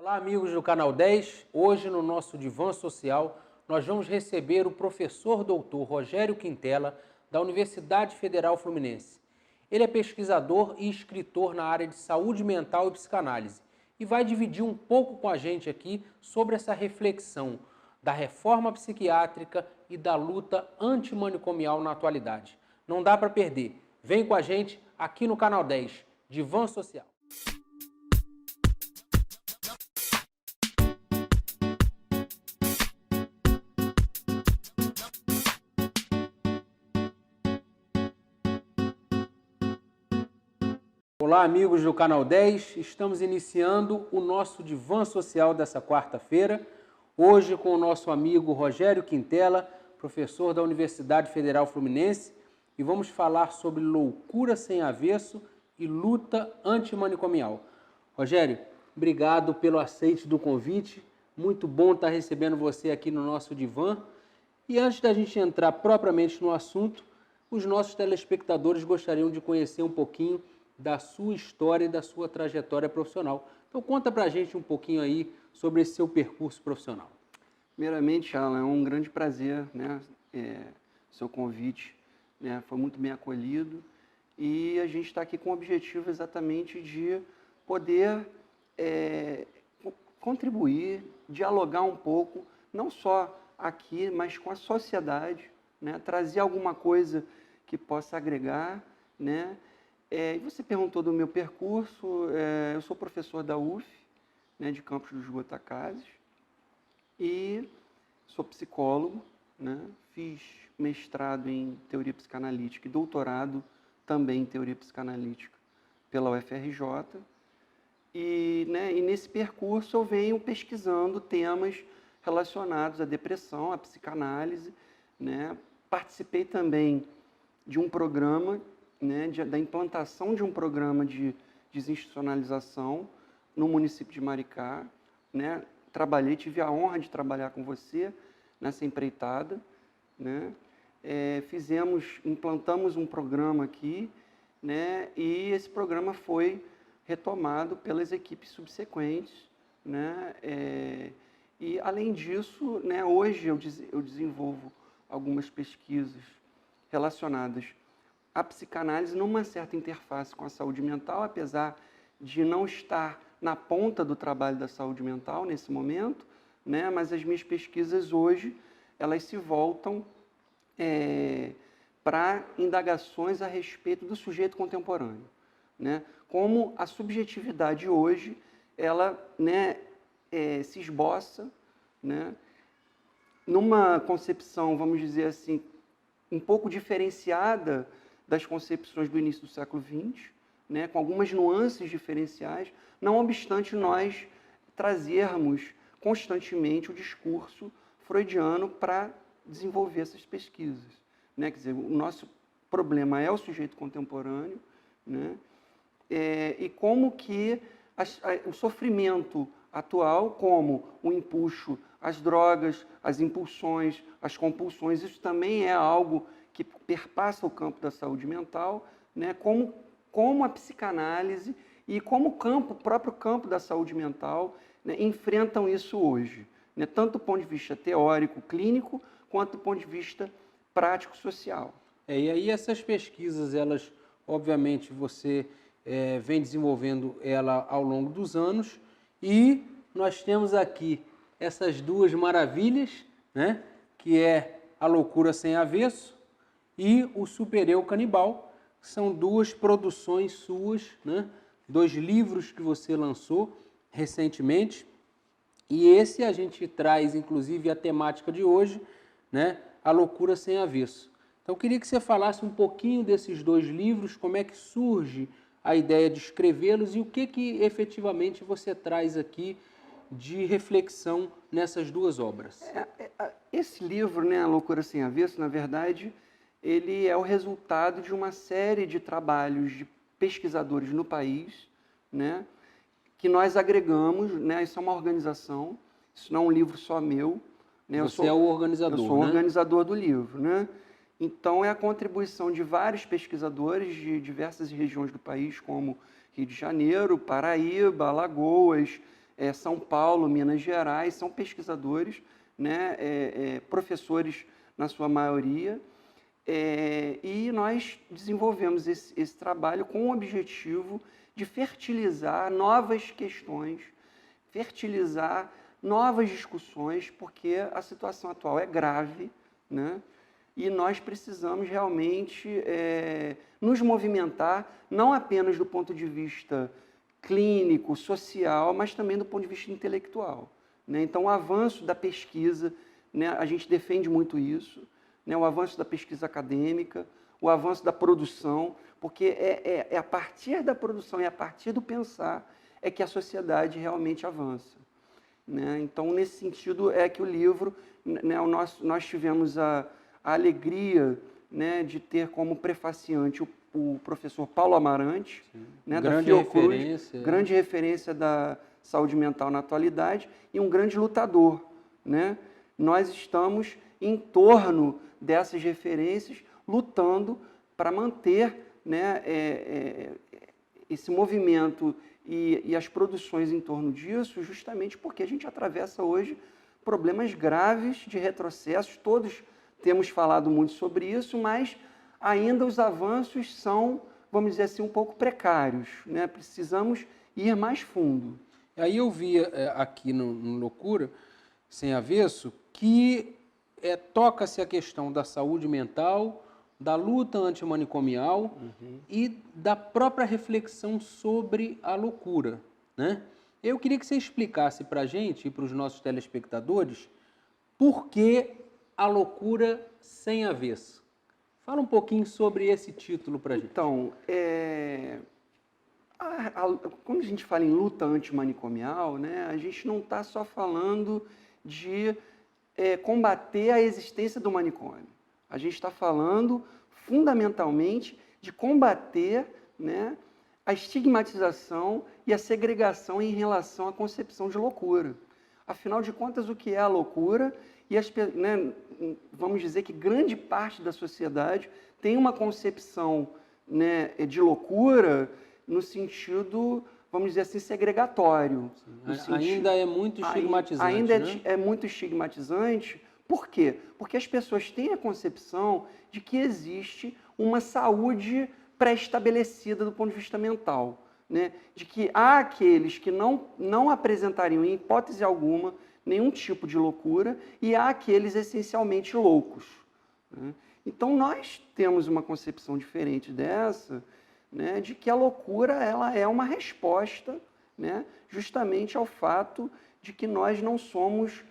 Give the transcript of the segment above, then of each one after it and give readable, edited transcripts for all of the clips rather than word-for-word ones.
Olá, amigos do Canal 10. Hoje, no nosso Divã Social, nós vamos receber o professor doutor Rogério Quintela, da Universidade Federal Fluminense. Ele é pesquisador e escritor na área de saúde mental e psicanálise e vai dividir um pouco com a gente aqui sobre essa reflexão da reforma psiquiátrica e da luta antimanicomial na atualidade. Não dá para perder. Vem com a gente aqui no Canal 10, Divã Social. Olá, amigos do Canal 10, estamos iniciando o nosso Divã Social dessa quarta-feira, hoje com o nosso amigo Rogério Quintela, professor da Universidade Federal Fluminense, e vamos falar sobre loucura sem avesso e luta antimanicomial. Rogério, obrigado pelo aceite do convite, muito bom estar recebendo você aqui no nosso Divã. E antes da gente entrar propriamente no assunto, os nossos telespectadores gostariam de conhecer um pouquinho da sua história e da sua trajetória profissional. Então conta pra gente um pouquinho aí sobre esse seu percurso profissional. Primeiramente, Alan, é um grande prazer, né, seu convite, né, foi muito bem acolhido e a gente está aqui com o objetivo exatamente de poder contribuir, dialogar um pouco, não só aqui, mas com a sociedade, né, trazer alguma coisa que possa agregar, né. Você perguntou do meu percurso, eu sou professor da UF, né, de Campos dos Goytacazes, e sou psicólogo, né, fiz mestrado em teoria psicanalítica e doutorado também em teoria psicanalítica pela UFRJ, e nesse percurso eu venho pesquisando temas relacionados à depressão, à psicanálise, né, participei também de um programa, né, da implantação de um programa de desinstitucionalização no município de Maricá, né, tive a honra de trabalhar com você nessa empreitada, né, implantamos um programa aqui, né, e esse programa foi retomado pelas equipes subsequentes, né, e além disso, né, hoje eu desenvolvo algumas pesquisas relacionadas a psicanálise numa certa interface com a saúde mental, apesar de não estar na ponta do trabalho da saúde mental nesse momento, né? Mas as minhas pesquisas hoje, elas se voltam para indagações a respeito do sujeito contemporâneo, né? Como a subjetividade hoje, ela, né, se esboça, né, numa concepção, vamos dizer assim, um pouco diferenciada das concepções do início do século XX, né, com algumas nuances diferenciais, não obstante nós trazermos constantemente o discurso freudiano para desenvolver essas pesquisas, né? Quer dizer, o nosso problema é o sujeito contemporâneo, né? E como que o sofrimento atual, como o empuxo às drogas, as impulsões, as compulsões, isso também é algo que perpassa o campo da saúde mental, né? Como a psicanálise e como o próprio campo da saúde mental, né, enfrentam isso hoje, né? Tanto do ponto de vista teórico, clínico, quanto do ponto de vista prático, social. E aí essas pesquisas, elas, obviamente, você vem desenvolvendo ela ao longo dos anos e nós temos aqui essas duas maravilhas, né, que é A Loucura Sem Avesso e O Super-Eu Canibal, são duas produções suas, né? Dois livros que você lançou recentemente, e esse a gente traz, inclusive, a temática de hoje, né? A Loucura Sem Avesso. Então, eu queria que você falasse um pouquinho desses dois livros, como é que surge a ideia de escrevê-los e o que efetivamente você traz aqui de reflexão nessas duas obras. Esse livro, né, A Loucura Sem Avesso, na verdade, ele é o resultado de uma série de trabalhos de pesquisadores no país, né, que nós agregamos, né, isso é uma organização, isso não é um livro só meu. Né, Você é o organizador, eu sou o né? organizador do livro, né? Então, é a contribuição de vários pesquisadores de diversas regiões do país, como Rio de Janeiro, Paraíba, Alagoas, São Paulo, Minas Gerais, são pesquisadores, né, professores na sua maioria, e nós desenvolvemos esse trabalho com o objetivo de fertilizar novas questões, fertilizar novas discussões, porque a situação atual é grave, né? E nós precisamos realmente nos movimentar, não apenas do ponto de vista clínico, social, mas também do ponto de vista intelectual, né? Então, o avanço da pesquisa, né, a gente defende muito isso, né, o avanço da pesquisa acadêmica, o avanço da produção, porque é a partir da produção e a partir do pensar é que a sociedade realmente avança, né? Então, nesse sentido, é que o livro, né, nós tivemos a alegria, né, de ter como prefaciante o professor Paulo Amarante, né, da Fiocruz, grande referência da saúde mental na atualidade e um grande lutador, né? Nós estamos em torno dessas referências, lutando para manter, né, esse movimento e as produções em torno disso, justamente porque a gente atravessa hoje problemas graves de retrocessos. Todos temos falado muito sobre isso, mas ainda os avanços são, vamos dizer assim, um pouco precários, né? Precisamos ir mais fundo. Aí eu vi aqui no Loucura Sem Avesso que toca-se a questão da saúde mental, da luta antimanicomial e da própria reflexão sobre a loucura, né? Eu queria que você explicasse para a gente e para os nossos telespectadores por que a loucura sem avesso. Fala um pouquinho sobre esse título para a gente. Então, quando a gente fala em luta antimanicomial, né, a gente não está só falando de combater a existência do manicômio. A gente está falando, fundamentalmente, de combater, né, a estigmatização e a segregação em relação à concepção de loucura. Afinal de contas, o que é a loucura? E né, vamos dizer que grande parte da sociedade tem uma concepção, né, de loucura no sentido, vamos dizer assim, segregatório. Ainda é muito estigmatizante. Ainda né? é muito estigmatizante. Por quê? Porque as pessoas têm a concepção de que existe uma saúde pré-estabelecida do ponto de vista mental, né? De que há aqueles que não apresentariam, em hipótese alguma, nenhum tipo de loucura, e há aqueles essencialmente loucos, né? Então, nós temos uma concepção diferente dessa, né, de que a loucura ela é uma resposta, né, justamente ao fato de que nós não somos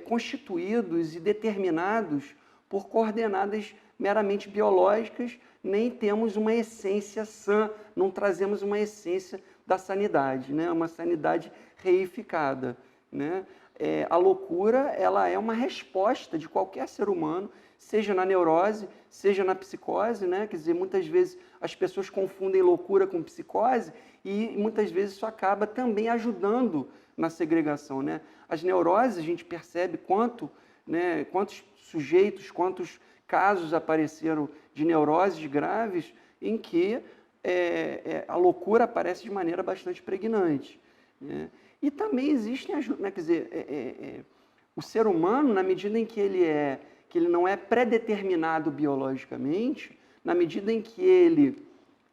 constituídos e determinados por coordenadas meramente biológicas, nem temos uma essência sã, não trazemos uma essência da sanidade, né, uma sanidade reificada, né? A loucura ela é uma resposta de qualquer ser humano, seja na neurose, seja na psicose, né? Quer dizer, muitas vezes as pessoas confundem loucura com psicose e muitas vezes isso acaba também ajudando na segregação, né? As neuroses, a gente percebe quantos sujeitos, quantos casos apareceram de neuroses graves em que a loucura aparece de maneira bastante pregnante, né? E também existem, né, quer dizer, o ser humano, na medida em que ele não é pré-determinado biologicamente, na medida em que ele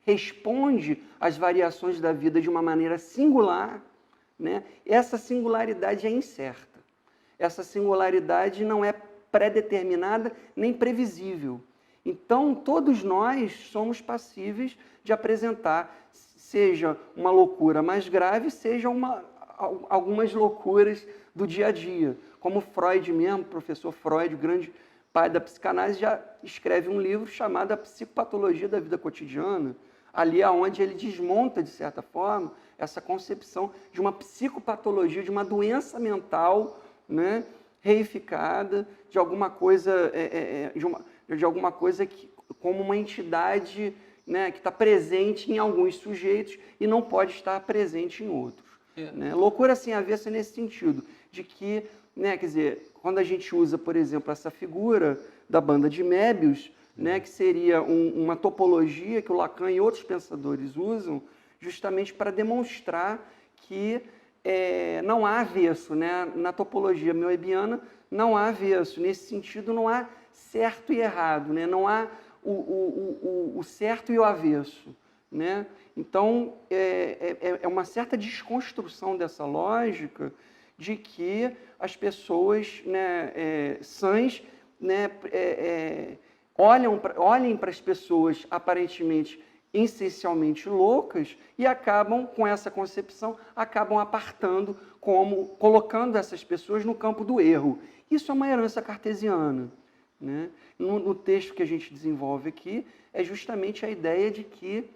responde às variações da vida de uma maneira singular, né, essa singularidade é incerta. Essa singularidade não é pré-determinada nem previsível. Então, todos nós somos passíveis de apresentar, seja uma loucura mais grave, seja algumas loucuras do dia a dia. Como Freud mesmo, o professor Freud, o grande pai da psicanálise, já escreve um livro chamado A Psicopatologia da Vida Cotidiana, ali aonde ele desmonta, de certa forma, essa concepção de uma psicopatologia, de uma doença mental, né, reificada, de alguma coisa, de alguma coisa como uma entidade, né, que está presente em alguns sujeitos e não pode estar presente em outros. Né? Loucura sem avesso é nesse sentido, de que, né, quer dizer, quando a gente usa, por exemplo, essa figura da banda de Möbius, né, que seria uma topologia que o Lacan e outros pensadores usam justamente para demonstrar que não há avesso, né? Na topologia moebiana não há avesso. Nesse sentido, não há certo e errado, né? Não há o certo e o avesso, né? Então, é uma certa desconstrução dessa lógica de que as pessoas, né, sãs, né, olhem para as pessoas aparentemente, essencialmente loucas e acabam, com essa concepção, acabam apartando, colocando essas pessoas no campo do erro. Isso é uma herança cartesiana, né? No texto que a gente desenvolve aqui, é justamente a ideia de que,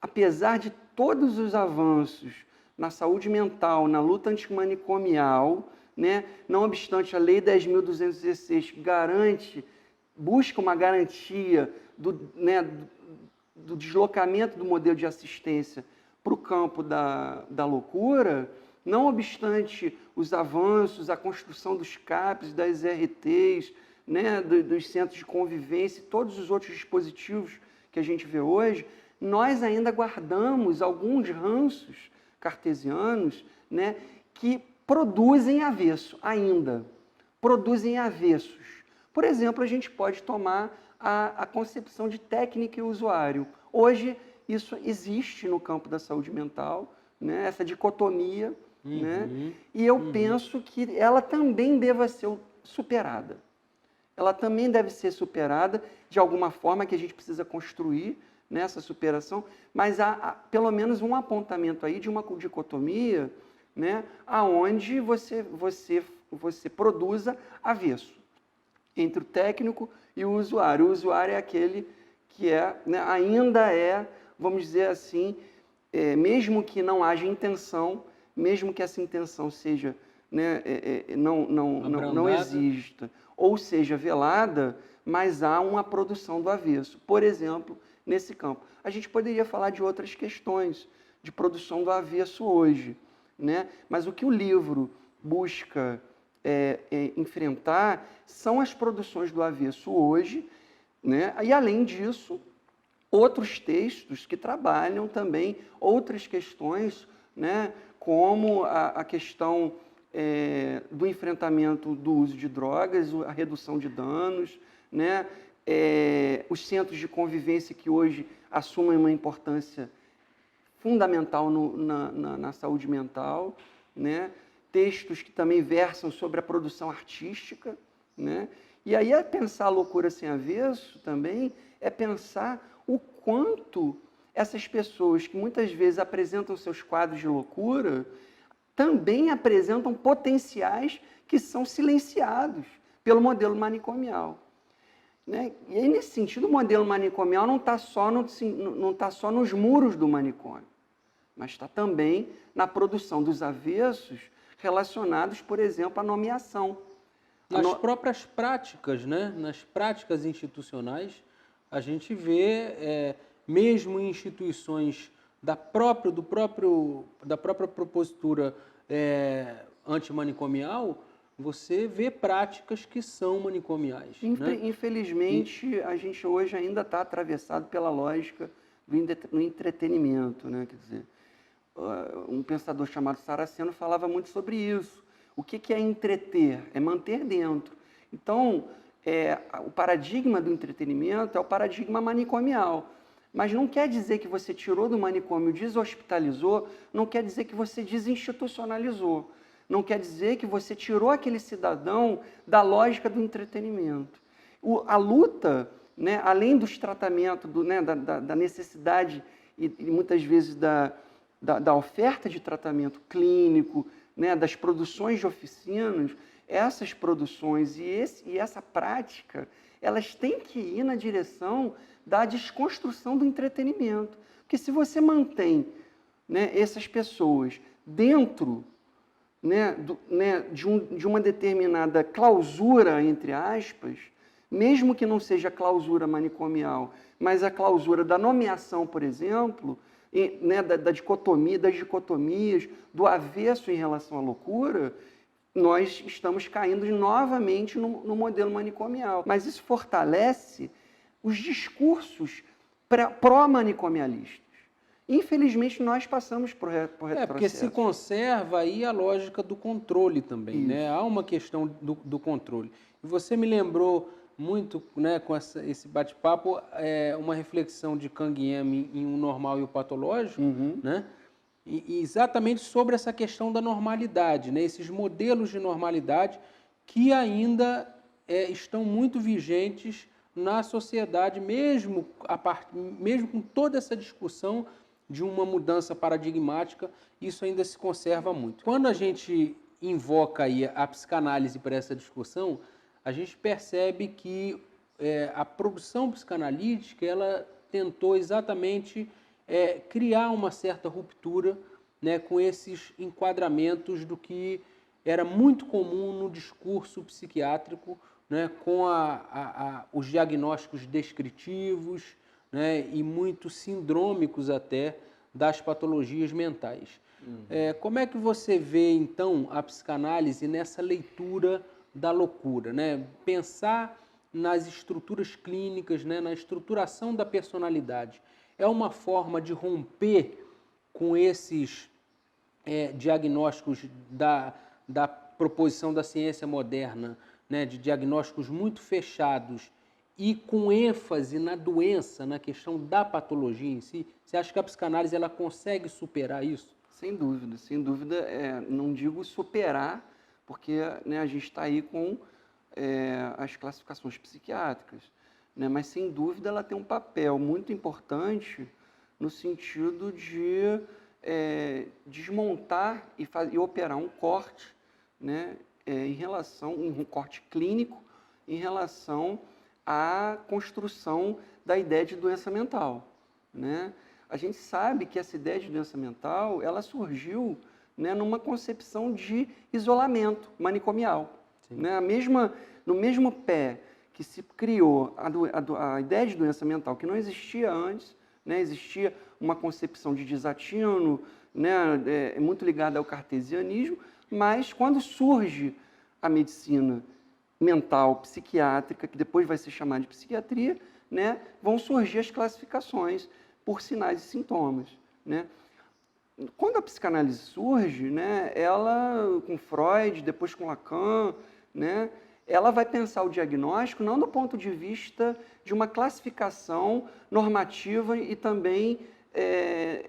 apesar de todos os avanços na saúde mental, na luta antimanicomial, né, não obstante a Lei 10.216 busca uma garantia do deslocamento do modelo de assistência para o campo da loucura, não obstante os avanços, a construção dos CAPs, das RTs, né, dos centros de convivência e todos os outros dispositivos que a gente vê hoje, nós ainda guardamos alguns ranços cartesianos, né, que produzem avesso ainda, produzem avessos. Por exemplo, a gente pode tomar a concepção de técnica e usuário. Hoje, isso existe no campo da saúde mental, né, essa dicotomia, né, e eu penso que ela também deva ser superada. Ela também deve ser superada de alguma forma que a gente precisa construir nessa superação, mas há pelo menos um apontamento aí de uma dicotomia, né, aonde você produza avesso entre o técnico e o usuário. O usuário é aquele que né, ainda vamos dizer assim, mesmo que não haja intenção, mesmo que essa intenção seja, né, não exista, ou seja velada, mas há uma produção do avesso. Por exemplo, nesse campo. A gente poderia falar de outras questões de produção do avesso hoje, né? Mas o que o livro busca enfrentar são as produções do avesso hoje, né? E, além disso, outros textos que trabalham também outras questões, né? Como a questão do enfrentamento do uso de drogas, a redução de danos, né? Os centros de convivência que hoje assumem uma importância fundamental na saúde mental, né? Textos que também versam sobre a produção artística, né? E aí pensar a loucura sem avesso também é pensar o quanto essas pessoas que muitas vezes apresentam seus quadros de loucura também apresentam potenciais que são silenciados pelo modelo manicomial. Né? E aí, nesse sentido, o modelo manicomial não está só nos muros do manicômio, mas está também na produção dos avessos relacionados, por exemplo, à nomeação. Nas próprias práticas, né? Nas práticas institucionais, a gente vê, mesmo em instituições da própria propositura antimanicomial, você vê práticas que são manicomiais. Né? Infelizmente, a gente hoje ainda está atravessado pela lógica do entretenimento. Né? Quer dizer, um pensador chamado Saraceno falava muito sobre isso. O que é entreter? É manter dentro. Então, o paradigma do entretenimento é o paradigma manicomial. Mas não quer dizer que você tirou do manicômio, deshospitalizou, não quer dizer que você desinstitucionalizou. Não quer dizer que você tirou aquele cidadão da lógica do entretenimento. A luta, né, além dos tratamentos, da necessidade e muitas vezes da oferta de tratamento clínico, né, das produções de oficinas, essas produções e essa prática, elas têm que ir na direção da desconstrução do entretenimento. Porque se você mantém, né, essas pessoas dentro, né, de uma determinada clausura, entre aspas, mesmo que não seja a clausura manicomial, mas a clausura da nomeação, por exemplo, né, das dicotomias, do avesso em relação à loucura, nós estamos caindo novamente no modelo manicomial. Mas isso fortalece os discursos pró-manicomialistas. Infelizmente, nós passamos por retrocesso. Porque se conserva aí a lógica do controle também, né? Há uma questão do controle. E você me lembrou muito, né, com esse bate-papo, uma reflexão de Kang Em em O Normal e o Patológico, né? E exatamente sobre essa questão da normalidade, né? Esses modelos de normalidade que ainda estão muito vigentes na sociedade, mesmo com toda essa discussão de uma mudança paradigmática, isso ainda se conserva muito. Quando a gente invoca aí a psicanálise para essa discussão, a gente percebe que a produção psicanalítica ela tentou exatamente criar uma certa ruptura, né, com esses enquadramentos do que era muito comum no discurso psiquiátrico, né, com os diagnósticos descritivos, né, e muito sindrômicos até das patologias mentais. Como é que você vê, então, a psicanálise nessa leitura da loucura, né? Pensar nas estruturas clínicas, né, na estruturação da personalidade, é uma forma de romper com esses diagnósticos da proposição da ciência moderna, né, de diagnósticos muito fechados e com ênfase na doença, na questão da patologia em si? Você acha que a psicanálise ela consegue superar isso? Sem dúvida, sem dúvida. Não digo superar, porque, né, a gente está aí com as classificações psiquiátricas, né, mas sem dúvida ela tem um papel muito importante no sentido de desmontar e operar um corte, né, um corte clínico em relação à construção da ideia de doença mental, né? A gente sabe que essa ideia de doença mental, ela surgiu, né, numa concepção de isolamento manicomial, né? No mesmo pé que se criou a ideia de doença mental, que não existia antes, né? Existia uma concepção de desatino, né, muito ligada ao cartesianismo, mas quando surge a medicina mental psiquiátrica, que depois vai ser chamada de psiquiatria, né, vão surgir as classificações por sinais e sintomas, né? Quando a psicanálise surge, né, ela, com Freud, depois com Lacan, né, ela vai pensar o diagnóstico não do ponto de vista de uma classificação normativa e também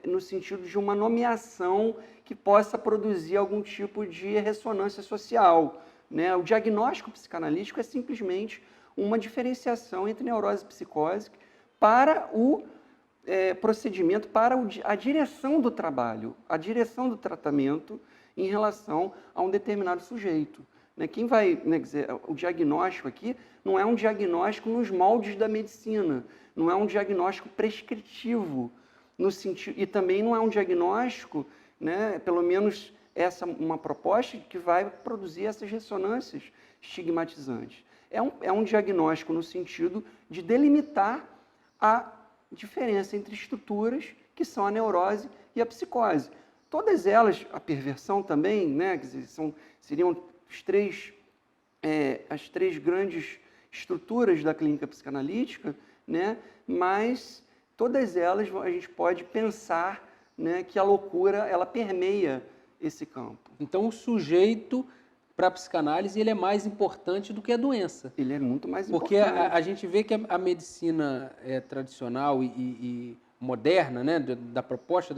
no sentido de uma nomeação que possa produzir algum tipo de ressonância social, né? O diagnóstico psicanalítico é simplesmente uma diferenciação entre neurose e psicose para o procedimento, para a direção do trabalho, a direção do tratamento em relação a um determinado sujeito. Né? Quem vai, né, dizer, o diagnóstico aqui não é um diagnóstico nos moldes da medicina, não é um diagnóstico prescritivo, no sentido, e também não é um diagnóstico, né, pelo menos uma proposta que vai produzir essas ressonâncias estigmatizantes. É um diagnóstico no sentido de delimitar a diferença entre estruturas que são a neurose e a psicose. Todas elas, a perversão também, né, quer dizer, seriam as três grandes estruturas da clínica psicanalítica, né, mas todas elas a gente pode pensar, né, que a loucura ela permeia esse campo. Então o sujeito para a psicanálise ele é mais importante do que a doença. Ele é muito mais porque importante. Porque a gente vê que a medicina tradicional e moderna, né, da proposta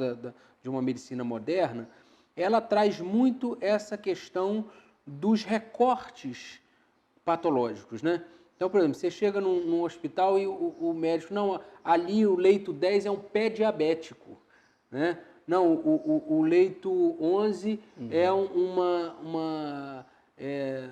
de uma medicina moderna, ela traz muito essa questão dos recortes patológicos, né? Então, por exemplo, você chega num hospital e o médico, não, ali o leito 10 é um pé diabético, né? Não, o leito 11 é uma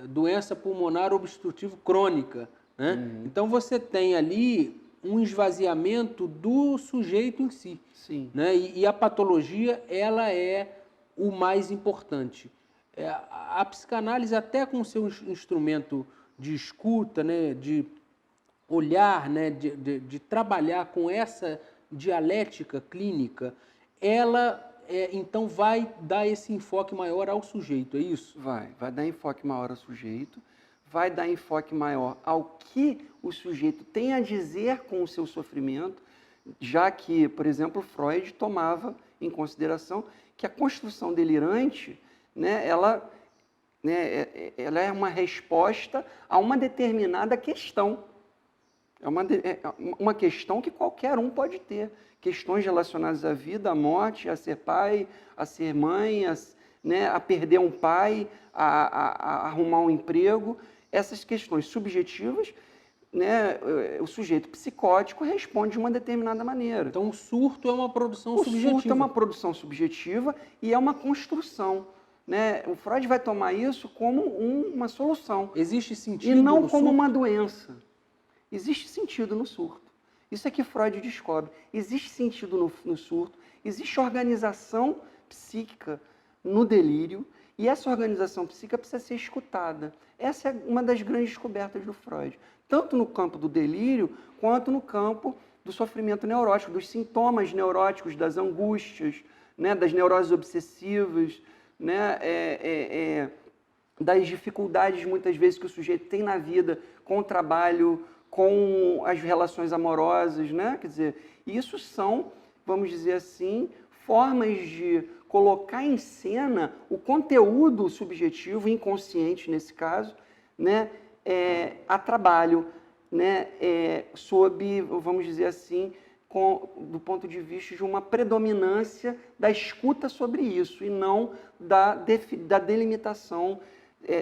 doença pulmonar obstrutiva crônica, né? Então, você tem ali um esvaziamento do sujeito em si. Sim. Né? E a patologia, ela é o mais importante. A psicanálise, até com o seu instrumento de escuta, né, de olhar, né, de trabalhar com essa dialética clínica, ela então vai dar esse enfoque maior ao sujeito, é isso? Vai dar enfoque maior ao sujeito, vai dar enfoque maior ao que o sujeito tem a dizer com o seu sofrimento, já que, por exemplo, Freud tomava em consideração que a construção delirante, né, ela é uma resposta a uma determinada questão. É uma questão que qualquer um pode ter. Questões relacionadas à vida, à morte, a ser pai, a ser mãe, a perder um pai, a arrumar um emprego. Essas questões subjetivas, né, o sujeito psicótico responde de uma determinada maneira. Então, o surto é uma produção subjetiva. O surto é uma produção subjetiva e é uma construção. Né? O Freud vai tomar isso como uma solução. Existe sentido e não no como surto? uma doença. Existe sentido no surto. Isso é que Freud descobre. Existe sentido no surto, existe organização psíquica no delírio, e essa organização psíquica precisa ser escutada. Essa é uma das grandes descobertas do Freud, tanto no campo do delírio, quanto no campo do sofrimento neurótico, dos sintomas neuróticos, das angústias, né, das neuroses obsessivas, né, das dificuldades, muitas vezes, que o sujeito tem na vida com o trabalho, com as relações amorosas, né? Quer dizer, isso são, vamos dizer assim, formas de colocar em cena o conteúdo subjetivo, inconsciente nesse caso, né? A trabalho, né? Sob, vamos dizer assim, do ponto de vista de uma predominância da escuta sobre isso e não da delimitação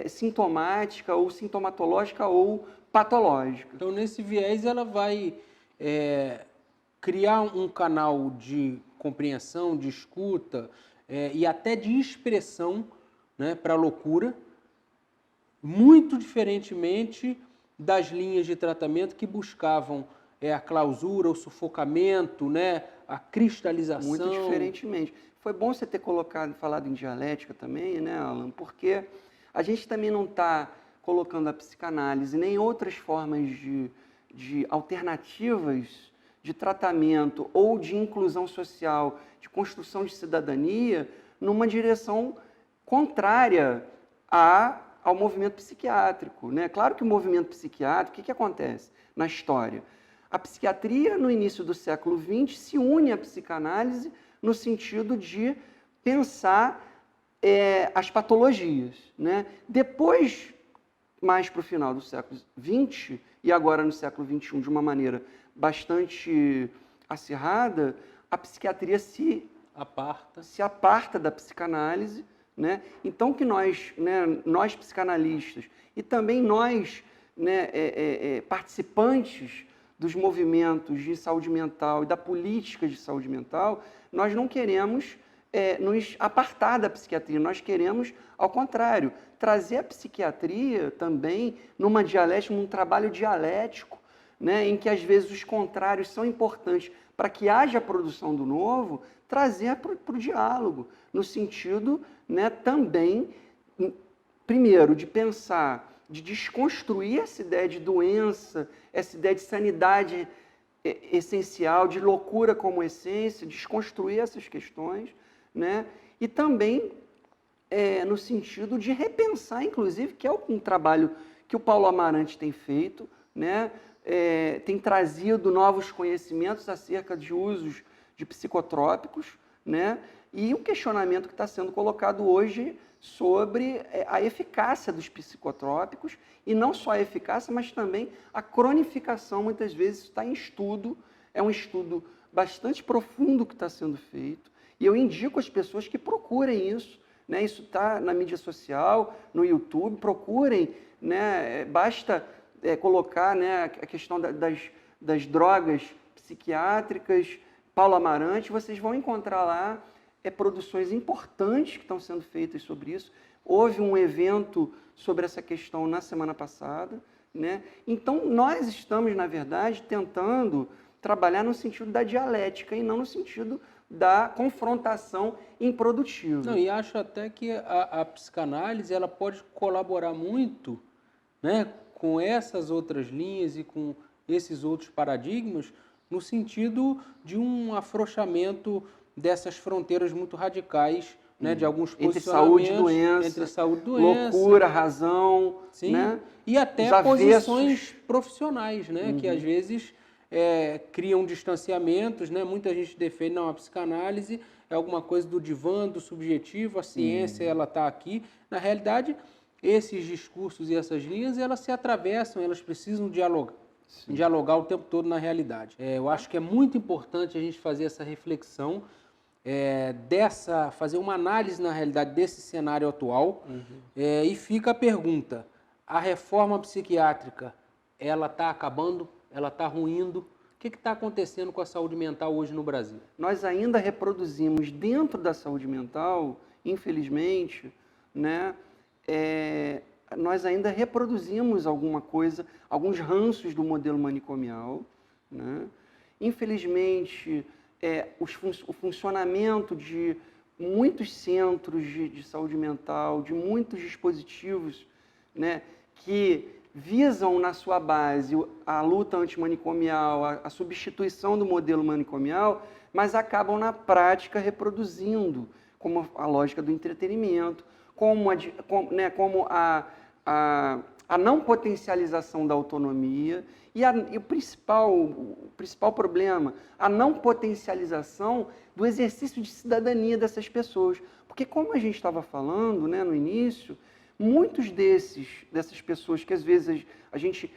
sintomática ou sintomatológica ou patológica. Então, nesse viés, ela vai criar um canal de compreensão, de escuta e até de expressão, né, para a loucura, muito diferentemente das linhas de tratamento que buscavam a clausura, o sufocamento, né, a cristalização. Muito diferentemente. Foi bom você ter falado em dialética também, né, Alan? Porque a gente também não está colocando a psicanálise nem outras formas de alternativas de tratamento ou de inclusão social, de construção de cidadania, numa direção contrária ao movimento psiquiátrico, né? Claro que o movimento psiquiátrico, o que acontece na história? A psiquiatria, no início do século XX, se une à psicanálise no sentido de pensar as patologias, né? Depois, mais para o final do século XX, e agora no século XXI, de uma maneira bastante acirrada, a psiquiatria se aparta da psicanálise, né? Então, que nós psicanalistas, e também nós, né, participantes dos movimentos de saúde mental e da política de saúde mental, nós não queremos nos apartar da psiquiatria, nós queremos, ao contrário, trazer a psiquiatria também numa dialética, num trabalho dialético, né, em que às vezes os contrários são importantes para que haja a produção do novo, trazer para o diálogo, no sentido, né, também, primeiro, de pensar, de desconstruir essa ideia de doença, essa ideia de sanidade essencial, de loucura como essência, desconstruir essas questões, né? E também no sentido de repensar, inclusive, que é um trabalho que o Paulo Amarante tem feito, né? Tem trazido novos conhecimentos acerca de usos de psicotrópicos, né? E um questionamento que está sendo colocado hoje sobre a eficácia dos psicotrópicos, e não só a eficácia, mas também a cronificação, muitas vezes está em estudo, é um estudo bastante profundo que está sendo feito, e eu indico às pessoas que procurem isso, né? Isso está na mídia social, no YouTube, procurem, né? Basta colocar, né, a questão das drogas psiquiátricas, Paulo Amarante, vocês vão encontrar lá produções importantes que estão sendo feitas sobre isso. Houve um evento sobre essa questão na semana passada, né? Então, nós estamos, na verdade, tentando trabalhar no sentido da dialética e não no sentido da confrontação improdutiva. Não, e acho até que a psicanálise ela pode colaborar muito, né, com essas outras linhas e com esses outros paradigmas, no sentido de um afrouxamento dessas fronteiras muito radicais, né, de alguns posicionamentos entre saúde e doença, loucura, razão, sim, né? E até posições profissionais, né, que às vezes criam distanciamentos, né? Muita gente defende, não, a psicanálise é alguma coisa do divã, do subjetivo, a ciência, ela está aqui. Na realidade, esses discursos e essas linhas, elas se atravessam, elas precisam dialogar o tempo todo na realidade. Eu acho que é muito importante a gente fazer essa reflexão, fazer uma análise na realidade desse cenário atual. E fica a pergunta, a reforma psiquiátrica, ela está acabando? Ela está ruindo? O que está acontecendo com a saúde mental hoje no Brasil? Nós ainda reproduzimos dentro da saúde mental, infelizmente, né, nós ainda reproduzimos alguma coisa, alguns ranços do modelo manicomial, né? Infelizmente, o funcionamento de muitos centros de saúde mental, de muitos dispositivos, né, que visam na sua base a luta antimanicomial, a substituição do modelo manicomial, mas acabam na prática reproduzindo, como a lógica do entretenimento, como a não potencialização da autonomia e o principal problema, a não potencialização do exercício de cidadania dessas pessoas. Porque como a gente estava falando, né, no início, muitos dessas pessoas que às vezes a gente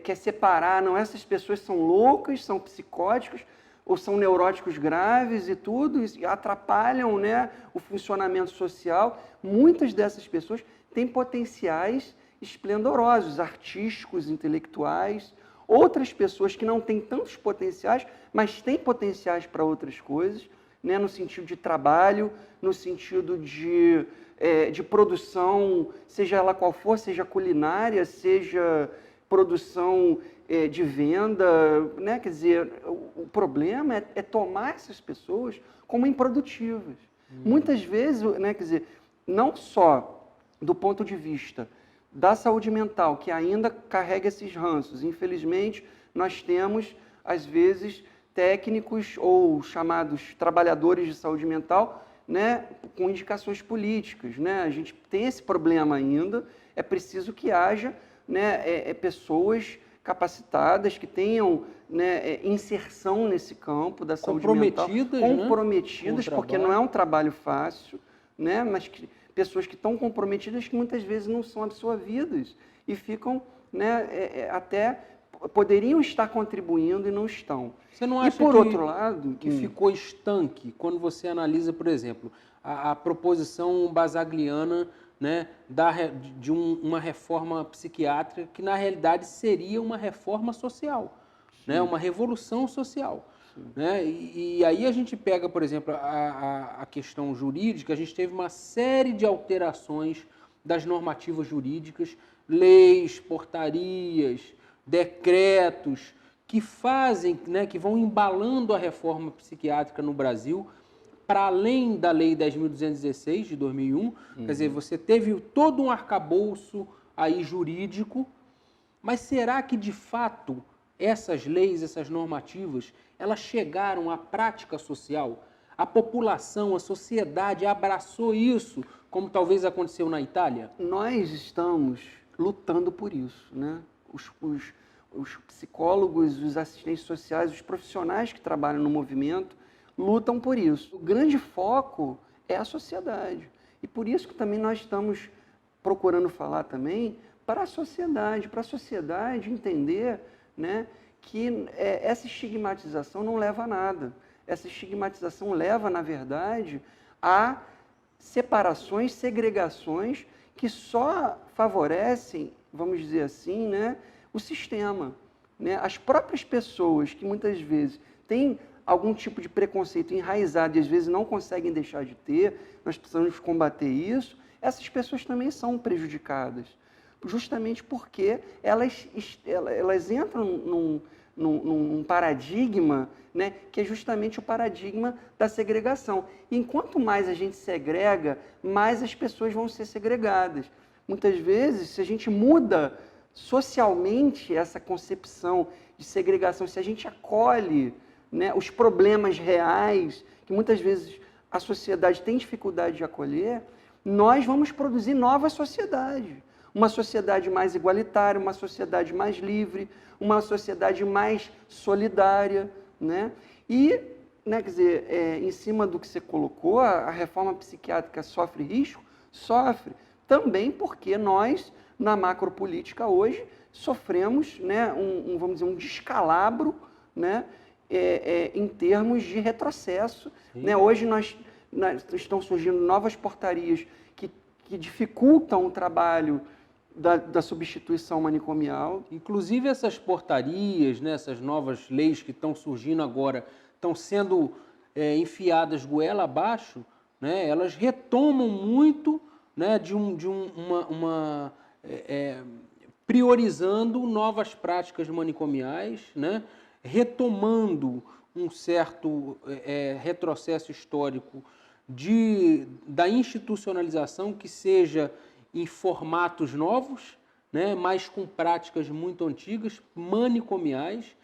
quer separar, não, essas pessoas são loucas, são psicóticas, ou são neuróticos graves e tudo, e atrapalham, né, o funcionamento social. Muitas dessas pessoas têm potenciais esplendorosos, artísticos, intelectuais. Outras pessoas que não têm tantos potenciais, mas têm potenciais para outras coisas, né, no sentido de trabalho, no sentido de produção, seja ela qual for, seja culinária, seja produção de venda, né? Quer dizer, o problema é tomar essas pessoas como improdutivas. Muitas vezes, né, quer dizer, não só do ponto de vista da saúde mental, que ainda carrega esses ranços. Infelizmente, nós temos, às vezes, técnicos ou chamados trabalhadores de saúde mental, né, com indicações políticas, né? A gente tem esse problema ainda, é preciso que haja, né, pessoas capacitadas, que tenham, né, inserção nesse campo da saúde mental, comprometidas, né, porque não é um trabalho fácil, né, mas pessoas que estão comprometidas, que muitas vezes não são absorvidas e ficam, né, até poderiam estar contribuindo e não estão. Você não acha outro lado, que ficou estanque quando você analisa, por exemplo, a proposição basagliana, né, de uma reforma psiquiátrica que, na realidade, seria uma reforma social, né, uma revolução social. Né? E aí a gente pega, por exemplo, a questão jurídica, a gente teve uma série de alterações das normativas jurídicas, leis, portarias, decretos, que fazem, né, que vão embalando a reforma psiquiátrica no Brasil, para além da Lei 10.216, de 2001, quer dizer, você teve todo um arcabouço aí jurídico, mas será que, de fato, essas leis, essas normativas, elas chegaram à prática social? A população, a sociedade abraçou isso, como talvez aconteceu na Itália? Nós estamos lutando por isso, né? Os psicólogos, os assistentes sociais, os profissionais que trabalham no movimento lutam por isso. O grande foco é a sociedade. E por isso que também nós estamos procurando falar também para a sociedade entender, né, que essa estigmatização não leva a nada. Essa estigmatização leva, na verdade, a separações, segregações que só favorecem, vamos dizer assim, né, o sistema. Né? As próprias pessoas que muitas vezes têm algum tipo de preconceito enraizado e às vezes não conseguem deixar de ter, nós precisamos combater isso, essas pessoas também são prejudicadas, justamente porque elas entram num paradigma, né, que é justamente o paradigma da segregação. E enquanto mais a gente segrega, mais as pessoas vão ser segregadas. Muitas vezes, se a gente muda socialmente essa concepção de segregação, se a gente acolhe, né, os problemas reais, que muitas vezes a sociedade tem dificuldade de acolher, nós vamos produzir nova sociedade. uma sociedade mais igualitária, uma sociedade mais livre, uma sociedade mais solidária, né? E, né, quer dizer, em cima do que você colocou, a reforma psiquiátrica sofre risco? Sofre. Também porque nós, na macropolítica hoje, sofremos, né, vamos dizer, um descalabro, né, em termos de retrocesso. Né? Hoje estão surgindo novas portarias que dificultam o trabalho da substituição manicomial. Inclusive essas portarias, né, essas novas leis que estão surgindo agora, estão sendo enfiadas goela abaixo, né, elas retomam muito, né, priorizando novas práticas manicomiais, né, retomando um certo retrocesso histórico da institucionalização que seja em formatos novos, né, mas com práticas muito antigas, manicomiais.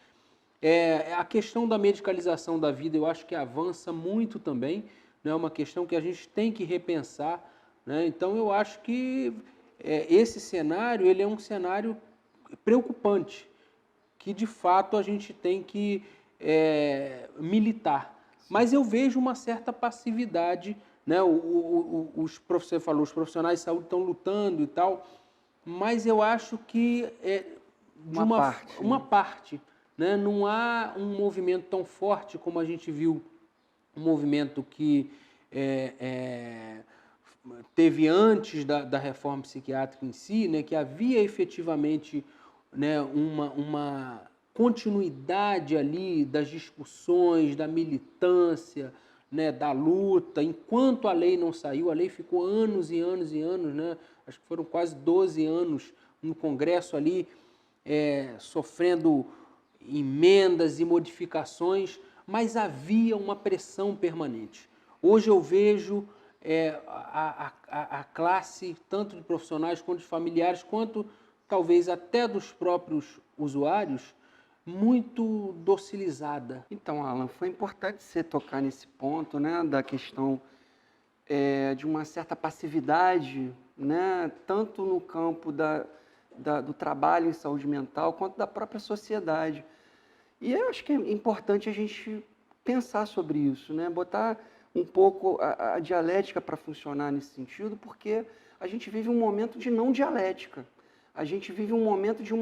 A questão da medicalização da vida eu acho que avança muito também, né, é uma questão que a gente tem que repensar, né? Então eu acho que esse cenário ele é um cenário preocupante, que de fato a gente tem que militar. Mas eu vejo uma certa passividade, né? Você falou, os profissionais de saúde estão lutando e tal, mas eu acho que uma parte, né? Não há um movimento tão forte como a gente viu, um movimento que teve antes da reforma psiquiátrica em si, né? Que havia efetivamente, né, uma continuidade ali das discussões, da militância, né, da luta. Enquanto a lei não saiu, a lei ficou anos e anos e anos, né, acho que foram quase 12 anos no Congresso ali, sofrendo emendas e modificações, mas havia uma pressão permanente. Hoje eu vejo a classe, tanto de profissionais quanto de familiares, quanto talvez até dos próprios usuários, muito docilizada. Então, Alan, foi importante você tocar nesse ponto, né, da questão de uma certa passividade, né, tanto no campo do trabalho em saúde mental, quanto da própria sociedade. E eu acho que é importante a gente pensar sobre isso, né, botar um pouco a dialética para funcionar nesse sentido, porque a gente vive um momento de não dialética. A gente vive um momento de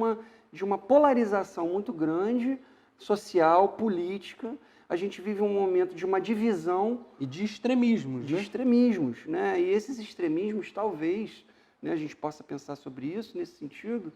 uma polarização muito grande, social, política. A gente vive um momento de uma divisão. E de extremismos. De extremismos, né? E esses extremismos, talvez, né, a gente possa pensar sobre isso, nesse sentido,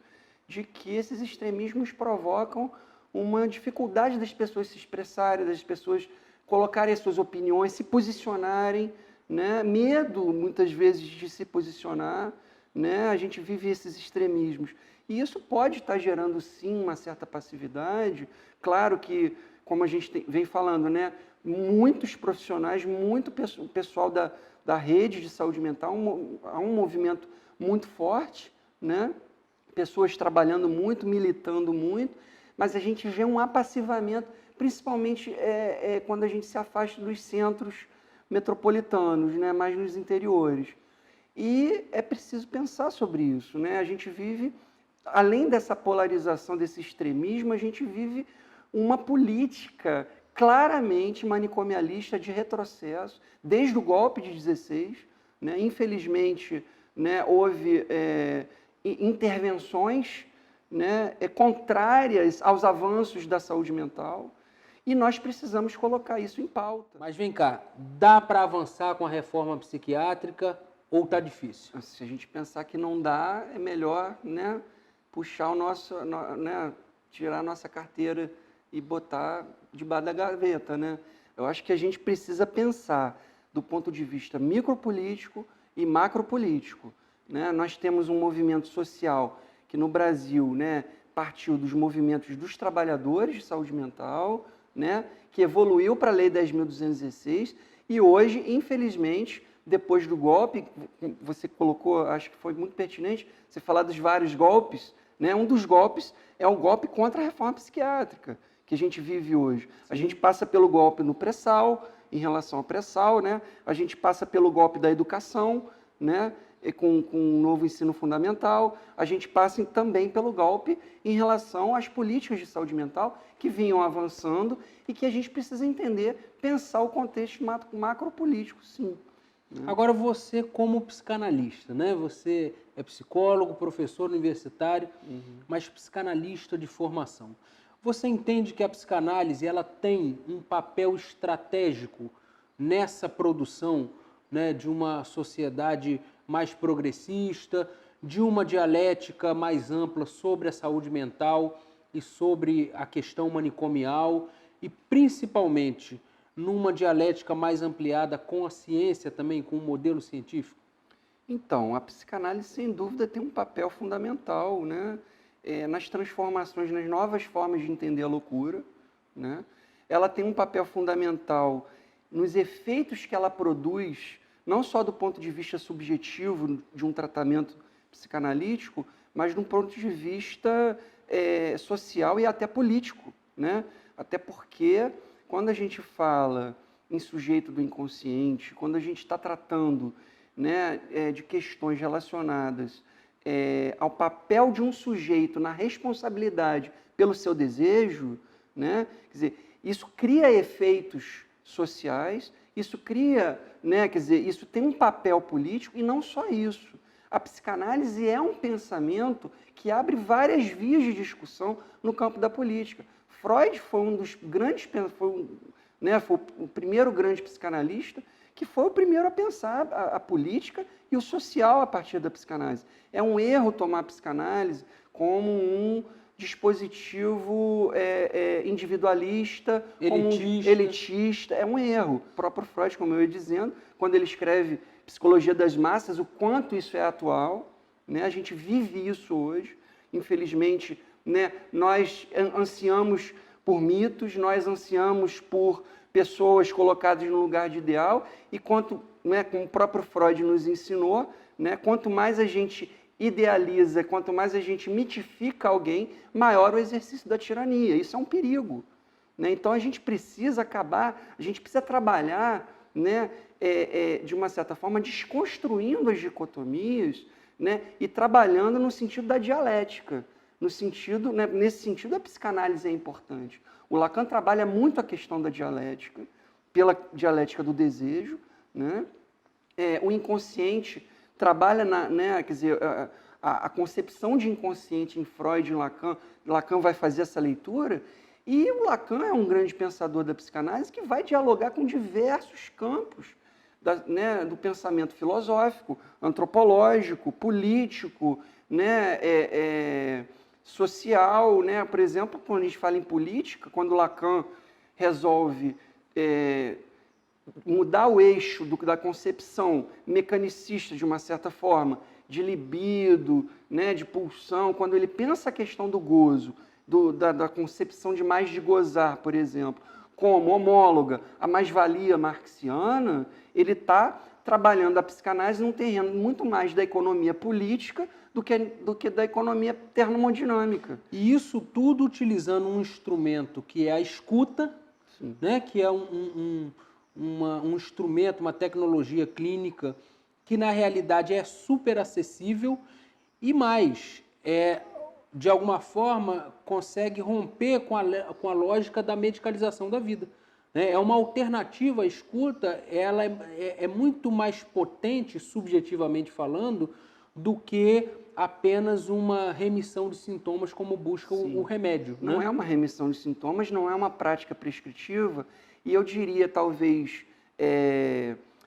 de que esses extremismos provocam uma dificuldade das pessoas se expressarem, das pessoas colocarem as suas opiniões, se posicionarem, né? Medo, muitas vezes, de se posicionar, né? A gente vive esses extremismos. E isso pode estar gerando, sim, uma certa passividade. Claro que, como a gente vem falando, né, muitos profissionais, muito pessoal da rede de saúde mental, há um movimento muito forte, né? Pessoas trabalhando muito, militando muito, mas a gente vê um apassivamento, principalmente quando a gente se afasta dos centros metropolitanos, né, mais nos interiores. E é preciso pensar sobre isso, né? A gente vive, além dessa polarização, desse extremismo, a gente vive uma política claramente manicomialista de retrocesso, desde o golpe de 16, né? Infelizmente, né, houve intervenções, né, contrárias aos avanços da saúde mental, e nós precisamos colocar isso em pauta. Mas vem cá, dá para avançar com a reforma psiquiátrica ou está difícil? Se a gente pensar que não dá, é melhor, né, puxar né, tirar a nossa carteira e botar debaixo da gaveta, né? Eu acho que a gente precisa pensar do ponto de vista micropolítico e macropolítico, né? Nós temos um movimento social que no Brasil, né, partiu dos movimentos dos trabalhadores de saúde mental, né, que evoluiu para a Lei 10.216 e hoje, infelizmente, depois do golpe, você colocou, acho que foi muito pertinente, você falar dos vários golpes, né? Um dos golpes é o golpe contra a reforma psiquiátrica que a gente vive hoje. Sim. A gente passa pelo golpe no pré-sal, em relação ao pré-sal, né? A gente passa pelo golpe da educação, né? e com um novo ensino fundamental, a gente passa também pelo golpe em relação às políticas de saúde mental que vinham avançando e que a gente precisa entender, pensar o contexto macropolítico, sim. Agora você como psicanalista, né? Você é psicólogo, professor universitário, mas psicanalista de formação. Você entende que a psicanálise ela tem um papel estratégico nessa produção, né, de uma sociedade mais progressista, de uma dialética mais ampla sobre a saúde mental e sobre a questão manicomial e principalmente numa dialética mais ampliada com a ciência também, com o modelo científico? Então, a psicanálise, sem dúvida, tem um papel fundamental, né? Nas transformações, nas novas formas de entender a loucura, né? Ela tem um papel fundamental nos efeitos que ela produz, não só do ponto de vista subjetivo de um tratamento psicanalítico, mas de um ponto de vista social e até político, né? Até porque, quando a gente fala em sujeito do inconsciente, quando a gente está tratando, né, de questões relacionadas ao papel de um sujeito na responsabilidade pelo seu desejo, né, quer dizer, isso cria efeitos sociais, isso cria, né, quer dizer, isso tem um papel político e não só isso. A psicanálise é um pensamento que abre várias vias de discussão no campo da política. Freud foi um dos grandes, foi o primeiro grande psicanalista que foi o primeiro a pensar a política e o social a partir da psicanálise. É um erro tomar a psicanálise como um dispositivo individualista, Elitista. como um elitista. É um erro. O próprio Freud, como eu ia dizendo, quando ele escreve Psicologia das Massas, o quanto isso é atual, né? A gente vive isso hoje. Infelizmente, né, nós ansiamos por mitos, nós ansiamos por pessoas colocadas no lugar de ideal, e quanto, né, como o próprio Freud nos ensinou, né, quanto mais a gente idealiza, quanto mais a gente mitifica alguém, maior o exercício da tirania. Isso é um perigo, né? Então a gente precisa a gente precisa trabalhar, né, de uma certa forma, desconstruindo as dicotomias, né, e trabalhando no sentido da dialética. No sentido, né, nesse sentido, a psicanálise é importante. O Lacan trabalha muito a questão da dialética, pela dialética do desejo, né? O inconsciente trabalha, né, quer dizer, a concepção de inconsciente em Freud e em Lacan. Lacan vai fazer essa leitura, e o Lacan é um grande pensador da psicanálise que vai dialogar com diversos campos né, do pensamento filosófico, antropológico, político, né, social, né? Por exemplo, quando a gente fala em política, quando Lacan resolve mudar o eixo da concepção mecanicista, de uma certa forma, de libido, né, de pulsão, quando ele pensa a questão do gozo, da concepção de mais de gozar, por exemplo, como homóloga à mais-valia marxiana, ele está trabalhando a psicanálise num terreno muito mais da economia política do que da economia termodinâmica. E isso tudo utilizando um instrumento que é a escuta, né, que é um instrumento, uma tecnologia clínica que na realidade é super acessível e mais, de alguma forma consegue romper com a lógica da medicalização da vida. É uma alternativa à escuta, ela é muito mais potente, subjetivamente falando, do que apenas uma remissão de sintomas como busca o remédio. Não é uma remissão de sintomas, não é uma prática prescritiva, e eu diria, talvez,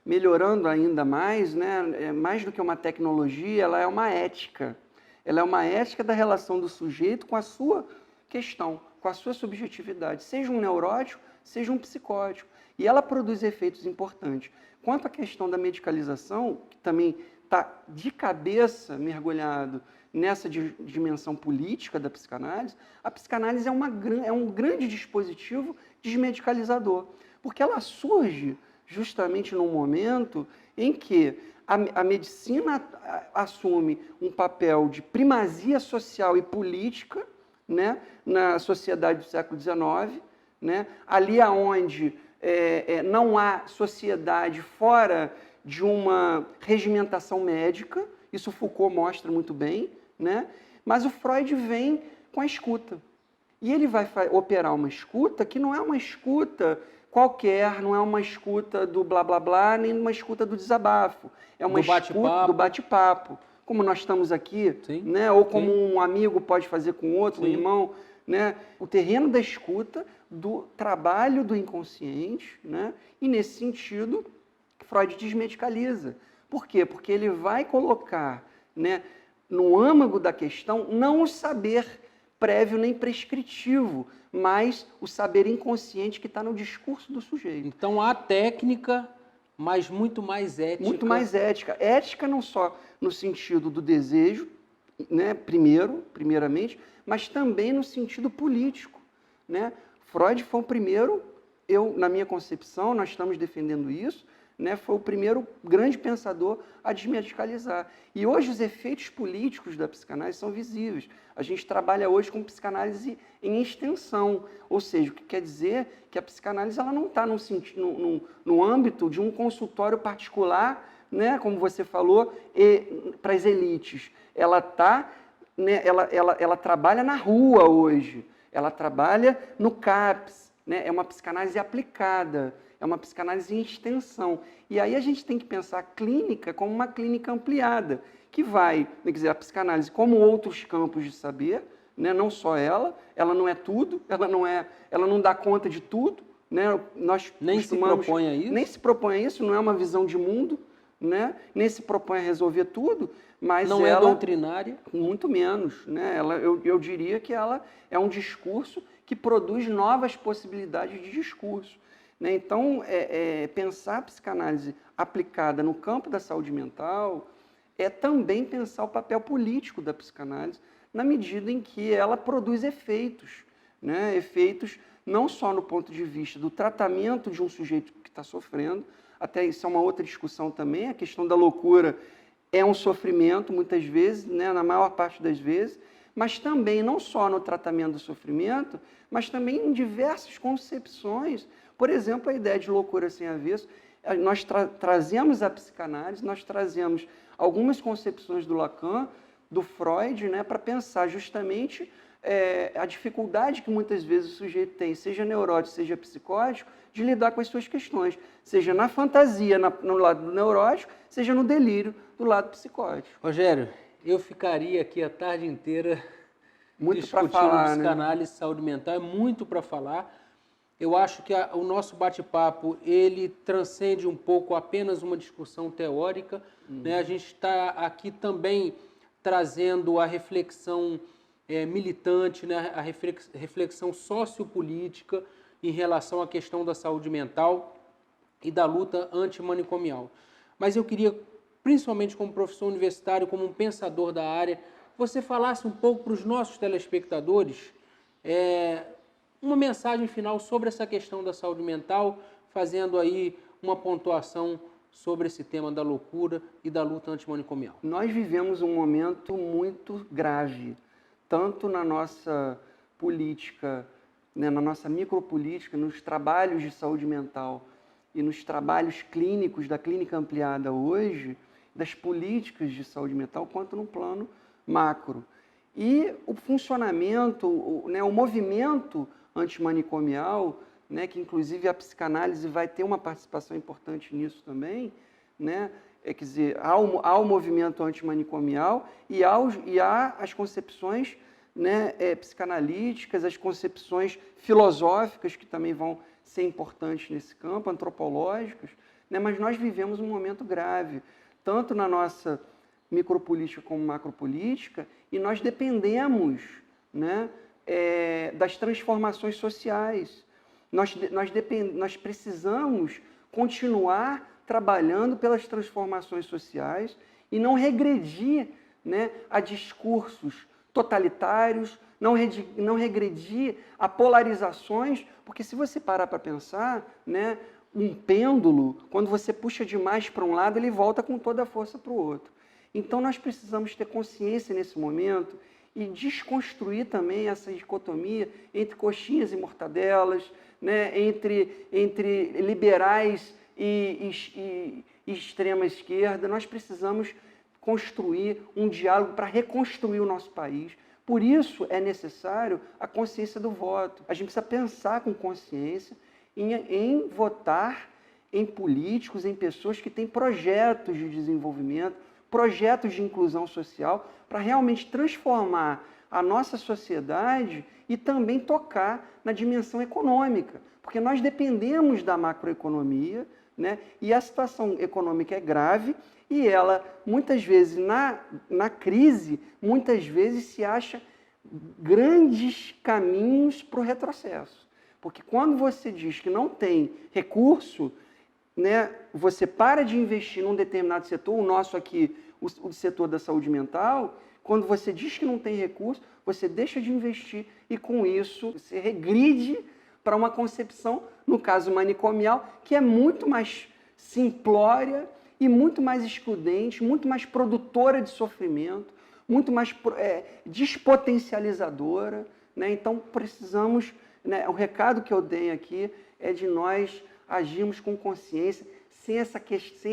melhorando ainda mais, né, mais do que uma tecnologia, ela é uma ética. Ela é uma ética da relação do sujeito com a sua questão, com a sua subjetividade, seja um neurótico, seja um psicótico. E ela produz efeitos importantes. Quanto à questão da medicalização, que também está de cabeça mergulhado nessa dimensão política da psicanálise, a psicanálise é um grande dispositivo desmedicalizador, porque ela surge justamente num momento em que a medicina assume um papel de primazia social e política, né, na sociedade do século XIX, né, ali onde não há sociedade fora de uma regimentação médica, isso Foucault mostra muito bem, né? Mas o Freud vem com a escuta. E ele vai operar uma escuta que não é uma escuta qualquer, não é uma escuta do blá blá blá, nem uma escuta do desabafo. É uma escuta do bate-papo. Como nós estamos aqui, sim, né? Ou como sim, um amigo pode fazer com outro, sim, um irmão, né? O terreno da escuta, do trabalho do inconsciente, né? E nesse sentido, Freud desmedicaliza. Por quê? Porque ele vai colocar, né, no âmago da questão não o saber prévio nem prescritivo, mas o saber inconsciente que está no discurso do sujeito. Então há técnica, mas muito mais ética. Muito mais ética. Ética não só no sentido do desejo, né, primeiramente, mas também no sentido político, né? Freud foi o primeiro, na minha concepção, nós estamos defendendo isso, né, foi o primeiro grande pensador a desmedicalizar. E hoje os efeitos políticos da psicanálise são visíveis. A gente trabalha hoje com psicanálise em extensão, ou seja, o que quer dizer que a psicanálise ela não está no âmbito de um consultório particular, né, como você falou, para as elites. Ela está, né, ela trabalha na rua hoje, ela trabalha no CAPS, né, é uma psicanálise aplicada. É uma psicanálise em extensão. E aí a gente tem que pensar a clínica como uma clínica ampliada, que vai, quer dizer, a psicanálise como outros campos de saber, né? Não só ela não é tudo, ela não dá conta de tudo, né? Nós nem se propõe a isso. Nem se propõe a isso, não é uma visão de mundo, né? Nem se propõe a resolver tudo, mas não ela, é doutrinária. Muito menos, né? Eu diria que ela é um discurso que produz novas possibilidades de discurso. Então, pensar a psicanálise aplicada no campo da saúde mental é também pensar o papel político da psicanálise na medida em que ela produz efeitos, né? Efeitos não só no ponto de vista do tratamento de um sujeito que está sofrendo, até isso é uma outra discussão também, a questão da loucura é um sofrimento, muitas vezes, né? Na maior parte das vezes, mas também não só no tratamento do sofrimento, mas também em diversas concepções. Por exemplo, a ideia de loucura sem avesso, nós trazemos a psicanálise, nós trazemos algumas concepções do Lacan, do Freud, né, para pensar justamente a dificuldade que muitas vezes o sujeito tem, seja neurótico, seja psicótico, de lidar com as suas questões, seja na fantasia, no lado do neurótico, seja no delírio do lado psicótico. Rogério, eu ficaria aqui a tarde inteira muito discutindo falar, psicanálise, né? Saúde mental, é muito para falar. Eu acho que o nosso bate-papo, ele transcende um pouco apenas uma discussão teórica, né? A gente está aqui também trazendo a reflexão militante, né? A reflexão sociopolítica em relação à questão da saúde mental e da luta antimanicomial. Mas eu queria, principalmente como professor universitário, como um pensador da área, você falasse um pouco para os nossos telespectadores uma mensagem final sobre essa questão da saúde mental, fazendo aí uma pontuação sobre esse tema da loucura e da luta antimanicomial. Nós vivemos um momento muito grave, tanto na nossa política, né, na nossa micropolítica, nos trabalhos de saúde mental e nos trabalhos clínicos da clínica ampliada hoje, das políticas de saúde mental, quanto no plano macro. E o funcionamento, o movimento antimanicomial, né, que inclusive a psicanálise vai ter uma participação importante nisso também, né? Quer dizer, há o movimento antimanicomial e há as concepções, né, psicanalíticas, as concepções filosóficas que também vão ser importantes nesse campo, antropológicas, né? Mas nós vivemos um momento grave, tanto na nossa micropolítica como macropolítica, e nós dependemos, né, das transformações sociais. Nós precisamos continuar trabalhando pelas transformações sociais e não regredir, né, a discursos totalitários, não regredir a polarizações, porque se você parar para pensar, né, um pêndulo, quando você puxa demais para um lado, ele volta com toda a força para o outro. Então nós precisamos ter consciência nesse momento e desconstruir também essa dicotomia entre coxinhas e mortadelas, né, entre liberais e e extrema esquerda, nós precisamos construir um diálogo para reconstruir o nosso país. Por isso é necessário a consciência do voto. A gente precisa pensar com consciência em votar em políticos, em pessoas que têm projetos de desenvolvimento, projetos de inclusão social, para realmente transformar a nossa sociedade e também tocar na dimensão econômica. Porque nós dependemos da macroeconomia, né? E a situação econômica é grave e ela, muitas vezes, na crise, muitas vezes se acha grandes caminhos para o retrocesso. Porque quando você diz que não tem recurso, né, você para de investir num determinado setor, o nosso aqui, o setor da saúde mental, quando você diz que não tem recurso, você deixa de investir e, com isso, você regride para uma concepção, no caso manicomial, que é muito mais simplória e muito mais excludente, muito mais produtora de sofrimento, muito mais despotencializadora, né? Então, precisamos, né, o recado que eu dei aqui é de nós agirmos com consciência, sem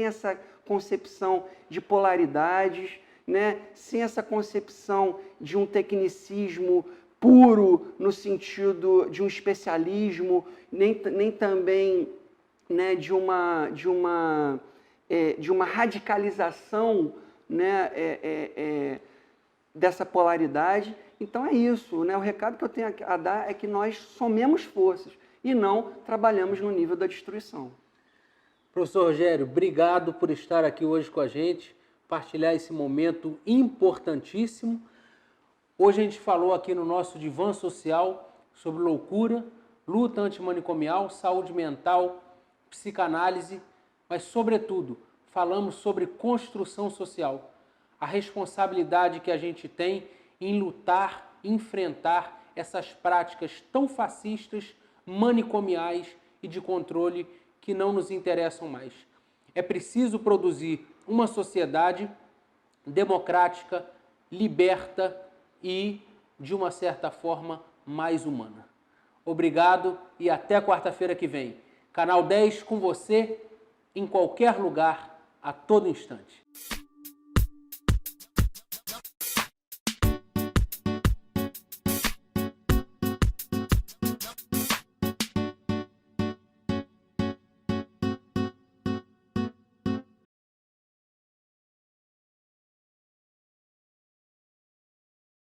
essa concepção de polaridades, né? Sem essa concepção de um tecnicismo puro no sentido de um especialismo, nem também, né, de uma radicalização, né, dessa polaridade. Então é isso, né? O recado que eu tenho a dar é que nós somemos forças e não trabalhamos no nível da destruição. Professor Rogério, obrigado por estar aqui hoje com a gente, partilhar esse momento importantíssimo. Hoje a gente falou aqui no nosso Divã Social sobre loucura, luta antimanicomial, saúde mental, psicanálise, mas, sobretudo, falamos sobre construção social, a responsabilidade que a gente tem em lutar, enfrentar essas práticas tão fascistas, manicomiais e de controle que não nos interessam mais. É preciso produzir uma sociedade democrática, liberta e, de uma certa forma, mais humana. Obrigado e até quarta-feira que vem. Canal 10 com você, em qualquer lugar, a todo instante.